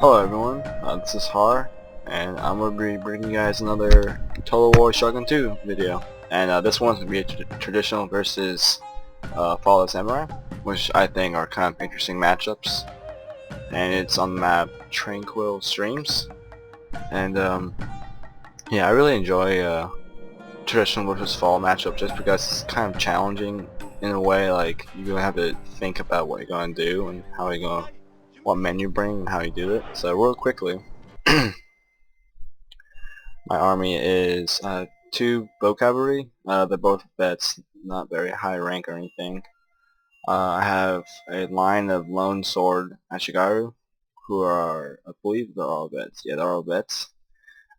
Hello everyone, this is Har, and I'm going to be bringing you guys another Total War Shogun 2 video. And this one's going to be a traditional versus Fallen Samurai, which I think are kind of interesting matchups. And it's on the map Tranquil Streams. And yeah, I really enjoy traditional versus fall matchup just because it's kind of challenging in a way. Like, you're going to have to think about what you're going to do and how you're going to what menu bring and how you do it. So real quickly, my army is 2 bow cavalry. They're both vets, not very high rank or anything. I have a line of lone sword Ashigaru, who are, I believe they're all vets. Yeah, they're all vets.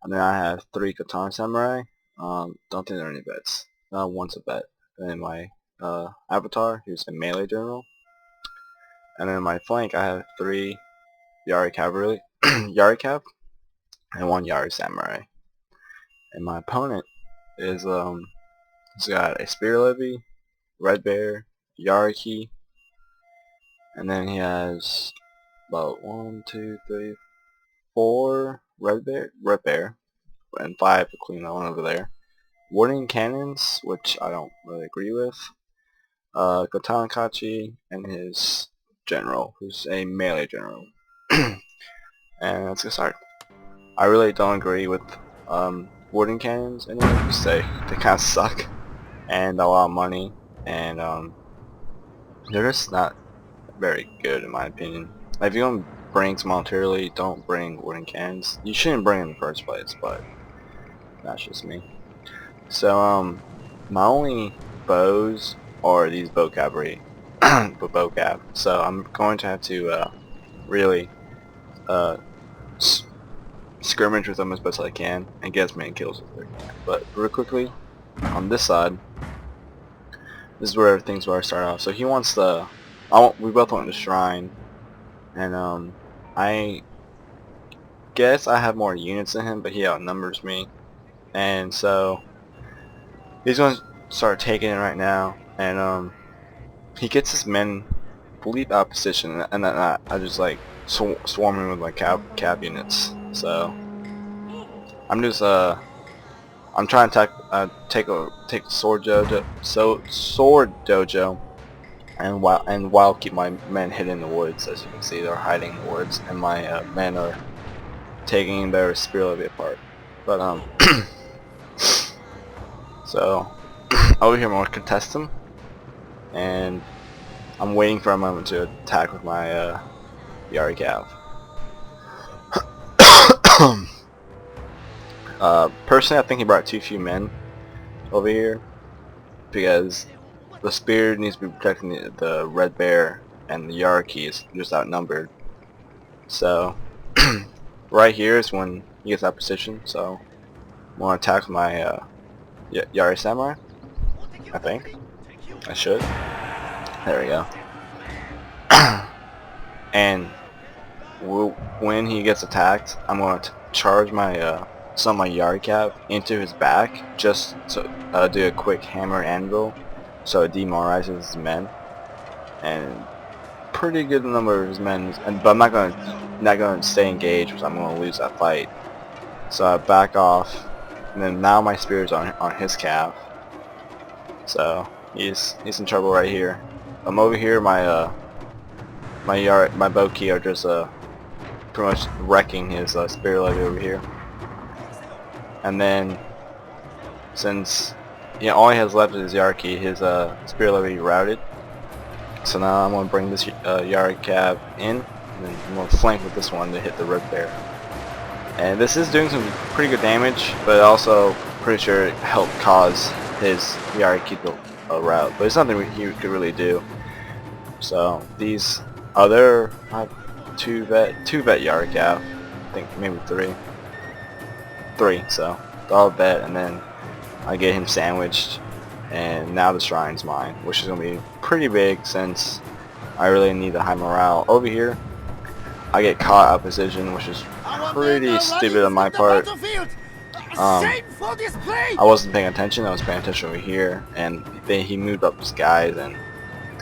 And then I have 3 katana samurai. Don't think they're any vets. One's a vet. And then my avatar, who's a melee general. And then my flank, I have 3 Yari cavalry, Yari cav, and 1 Yari samurai. And my opponent is he's got a spear levy, red bear, Yari key, and then he has about 1, 2, 3, 4 red bear, and 5 the queen one over there. Wooden cannons, which I don't really agree with. Katana Kachi and his general, who's a melee general. And let's get started. I really don't agree with wooden cannons anyway, because they kind of suck and a lot of money, and they're just not very good in my opinion. Like, if you're gonna bring monetarily, don't bring wooden cannons. You shouldn't bring them in the first place, but that's just me. So my only bows are these bow cavalry, bow cav. So I'm going to have to really skirmish with them as best I can and get as many kills as I can. But real quickly, on this side, this is where I start off. So he wants the, we both want the shrine, and I guess I have more units than him, but he outnumbers me, and so he's going to start taking it right now. And he gets his men fully out of position, and then I just like swarming with my cab units. So I'm just I'm trying to take the sword dojo, and while keep my men hidden in the woods. As you can see, they're hiding in the woods, and my men are taking their spear levy apart. But so over here I'm gonna contest them, and I'm waiting for a moment to attack with my Yari Cav. Personally, I think he brought too few men over here, because the spear needs to be protecting the red bear, and the Yari is just outnumbered. So right here is when he gets out of position. So I'm gonna attack my Yari samurai. I think I should. There we go. And when he gets attacked, I'm going to charge my some of my Yari Cav into his back, just to do a quick hammer anvil, so it demoralizes his men. And pretty good number of his men, but I'm not going to stay engaged, because I'm going to lose that fight. So I back off, and then now my spear's on his Cav. So he's in trouble right here. I'm over here. My bow key are just pretty much wrecking his spear levy over here. And then, since all he has left is his Yari, his spear levy routed. So now I'm gonna bring this Yari Cav in, and then I'm gonna flank with this one to hit the red bear. And this is doing some pretty good damage, but also pretty sure it helped cause his Yari to route. But it's nothing he could really do. So these other two vet Yari Cav, I think maybe three, so they're all vet, and then I get him sandwiched, and now the shrine's mine, which is gonna be pretty big since I really need the high morale. Over here I get caught out of position, which is pretty stupid on my part. I wasn't paying attention. I was paying attention over here, and he moved up his guys and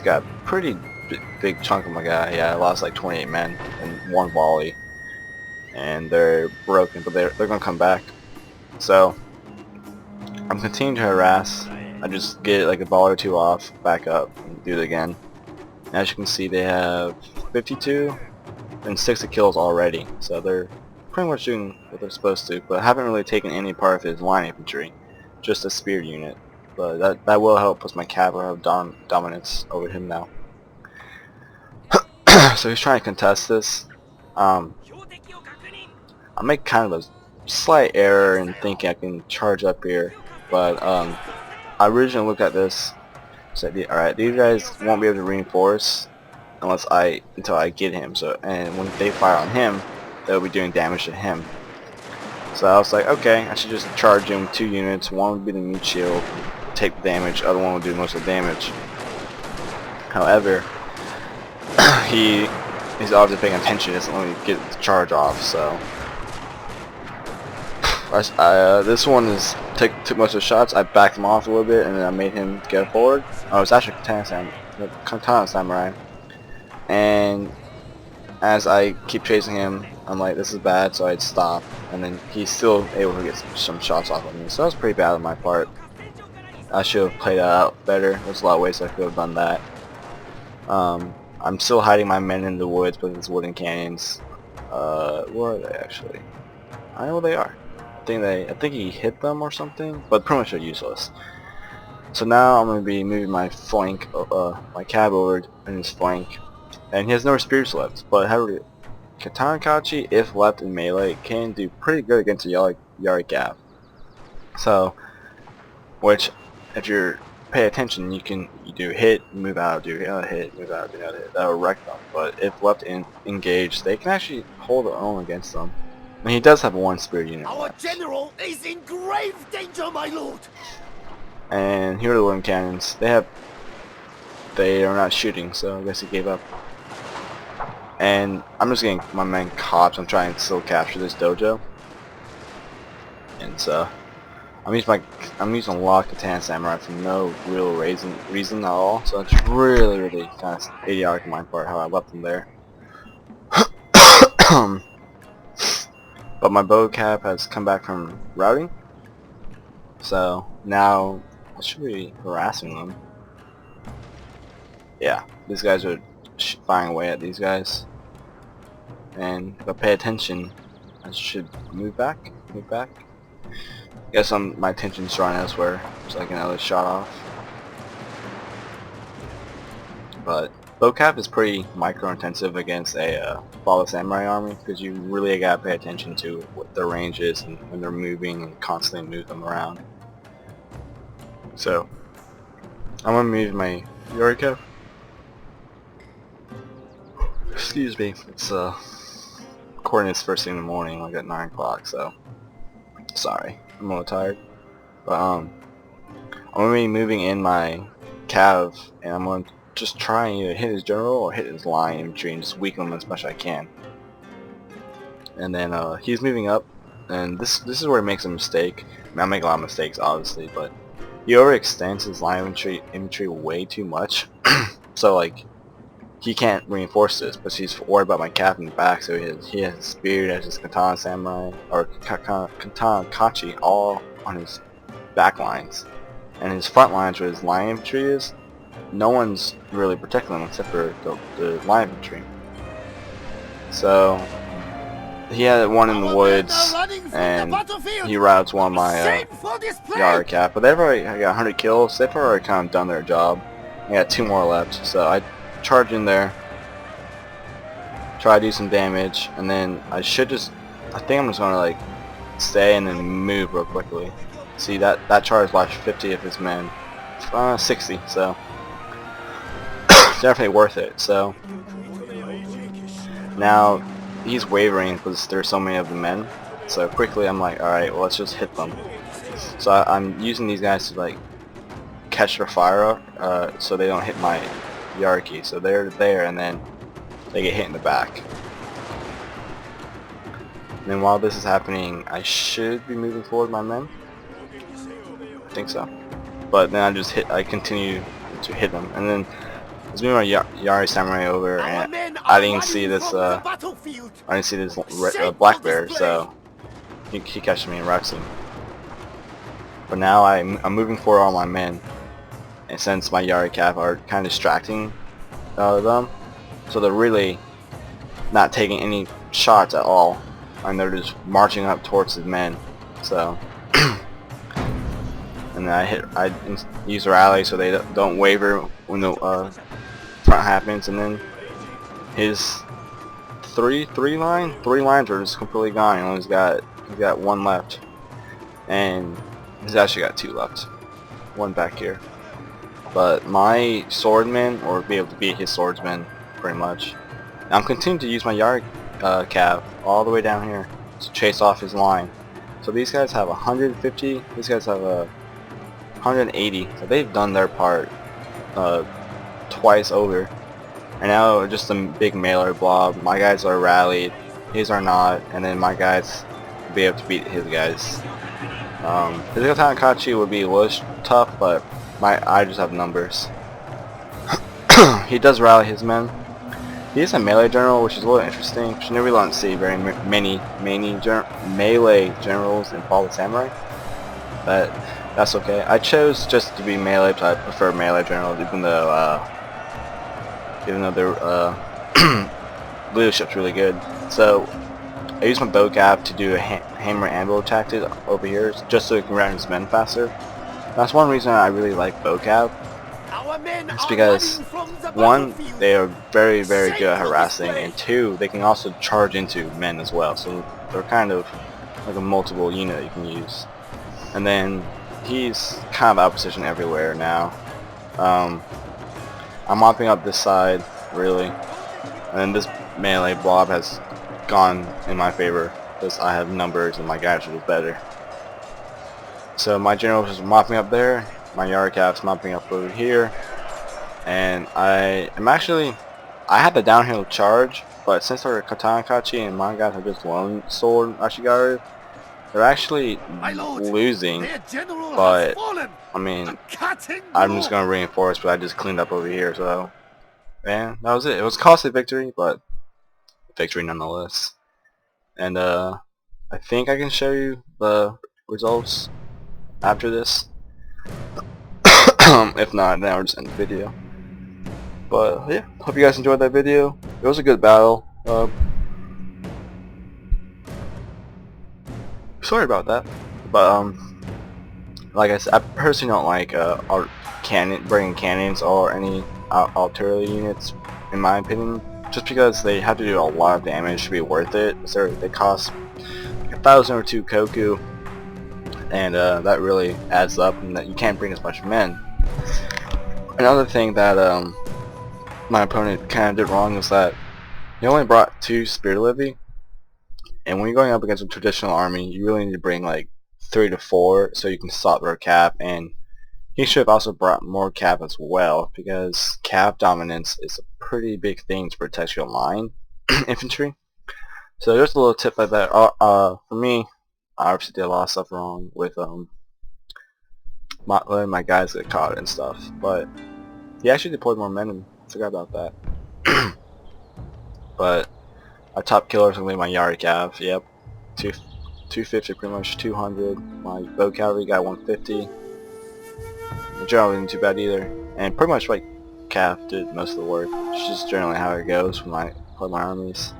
got a pretty big chunk of my guy. Yeah, I lost like 28 men in one volley. and they're broken, but they're gonna come back. So I'm continuing to harass. I just get like a ball or two off, back up, and do it again. And as you can see, they have 52 and 60 kills already, so they're pretty much doing what they're supposed to, but haven't really taken any part of his line infantry, just a spear unit. But that will help, plus my cav will have dominance over him now. So he's trying to contest this. I make kind of a slight error in thinking I can charge up here, but I originally looked at this, said, alright, these guys won't be able to reinforce until I get him. So, and when they fire on him, they'll be doing damage to him. So I was like, okay, I should just charge him 2 units. One would be the meat shield, take the damage. Other one would do most of the damage. However, he's obviously paying attention. He doesn't let me get the charge off. So this one took most of the shots. I backed him off a little bit, and then I made him get forward. Oh, it's actually Katana Samurai. And as I keep chasing him, I'm like, this is bad, so I'd stop, and then he's still able to get some shots off of me. So that was pretty bad on my part. I should have played that out better. There's a lot of ways I could have done that. I'm still hiding my men in the woods with these wooden cannons. Where are they actually? I know where they are. I think he hit them or something, but pretty much they're useless. So now I'm going to be moving my flank, my cab over in his flank. And he has no spears left, but however, Katana Kachi, if left in melee, can do pretty good against a Yari Gap. So, which, if you pay attention, you do hit, move out, do another hit, move out, do another hit. That'll wreck them. But if left engaged, they can actually hold their own against them. And he does have one spear unit Our left. general is in grave danger, my lord. And here are the wooden cannons. They are not shooting, so I guess he gave up. And I'm just getting my men cops. I'm trying to still capture this dojo. And so I'm using a lot of Katana Samurai for no real reason at all. So it's really kind of idiotic on my part how I left them there. But my bow cap has come back from routing. So now I should be harassing them. Yeah, these guys are firing away at these guys, and if I pay attention, I should move back. Guess my attention's drawn elsewhere, so I can another shot off. But bowcap is pretty micro-intensive against a Follow Samurai army, because you really gotta pay attention to what their range is and when they're moving, and constantly move them around. So I'm gonna move my Yoriko. Excuse me, it's recording this first thing in the morning, like at 9 o'clock, so sorry, I'm a little tired. But I'm gonna be moving in my cav, and I'm gonna just try and either hit his general or hit his line infantry and just weaken him as much as I can. And then he's moving up, and this is where he makes a mistake. I mean, I make a lot of mistakes, obviously, but he overextends his line infantry way too much. So like, he can't reinforce this, but he's worried about my cap in the back, so he has his spear, has his Katana Samurai, or Katana Kachi, all on his back lines. And his front lines, where his line infantry is, no one's really protecting them except for the line infantry. So he had one in the woods, and he routs one of my Yara cap, but they've already got 100 kills, they've already kind of done their job. I got 2 more left, so I charge in there, try to do some damage, and then I think I'm just gonna like stay and then move real quickly. See, that charge lost 50 of his men, 60, so definitely worth it. So now he's wavering because there's so many of the men, so quickly I'm like, alright, well, let's just hit them. So I'm using these guys to like catch their fire so they don't hit my Yarki. So they're there, and then they get hit in the back. And then while this is happening, I should be moving forward my men. I think so. But then I continue to hit them, and then let's move my Yari Samurai over, and I didn't see this black bear, so he catches me and wrecks him. But now I'm moving forward all my men, and since my Yari Cav are kind of distracting them, so they're really not taking any shots at all, and they're just marching up towards his men. So, and then I use rally so they don't waver when the front happens, and then his three lines are just completely gone. He's got one left, and he's actually got two left, one back here. But my swordmen, or be able to beat his swordsmen, pretty much. I'm continuing to use my Yari Cav all the way down here to chase off his line. So these guys have 150, these guys have 180, so they've done their part twice over. And now just a big mailer blob. My guys are rallied, his are not, and then my guys will be able to beat his guys. Physical Tanakachi would be a little tough, but I just have numbers. He does rally his men. He is a melee general, which is a little interesting, because you really don't see very many melee generals in Fall of the Samurai. But that's okay. I chose just to be melee because I prefer melee generals, even though their leadership's really good. So I use my bow cap to do a hammer anvil tactic over here, just so it can round his men faster. That's one reason I really like bow cap. It's because, one, they are very good at harassing, and two, they can also charge into men as well, so they're kind of like a multiple unit you can use. And then he's kind of out of position everywhere now. I'm mopping up this side, really, and then this melee blob has gone in my favor because I have numbers and my guys are just better. So my general is mopping up there, my Yari Cav's mopping up over here, and I had the downhill charge, but since they're Katanakachi and my guys are just lone sword Ashigaru, they're actually losing, but I mean, I'm just gonna reinforce, but I just cleaned up over here, so man, that was it. It was a costly victory, but victory nonetheless. And I think I can show you the results after this. If not, then I'll just end the video. But yeah, hope you guys enjoyed that video. It was a good battle. Sorry about that, but like I said, I personally don't like bringing cannons or any artillery units, in my opinion, just because they have to do a lot of damage to be worth it. So they cost like 1,000 or 2 koku, and that really adds up, and that you can't bring as much men. Another thing that my opponent kind of did wrong was that he only brought 2 spear levy, and when you're going up against a traditional army, you really need to bring like 3 to 4 so you can stop their cap. And he should have also brought more cap as well, because cap dominance is a pretty big thing to protect your line infantry. So just a little tip like that. For me, I obviously did a lot of stuff wrong with letting my guys get caught and stuff, but he actually deployed more men, and I forgot about that. But my top killer is going to be my Yari Cav. Yep, 250 pretty much, 200. My bow cavalry got 150. The general isn't too bad either, and pretty much like Cav did most of the work. It's just generally how it goes when I play my armies.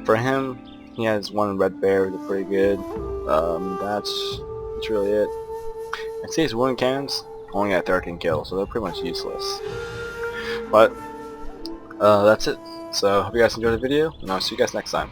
For him, he has 1 red bear, they're pretty good. That's really it. And see, his wooden cannons only got 13 kills, so they're pretty much useless. But that's it. So hope you guys enjoyed the video, and I'll see you guys next time.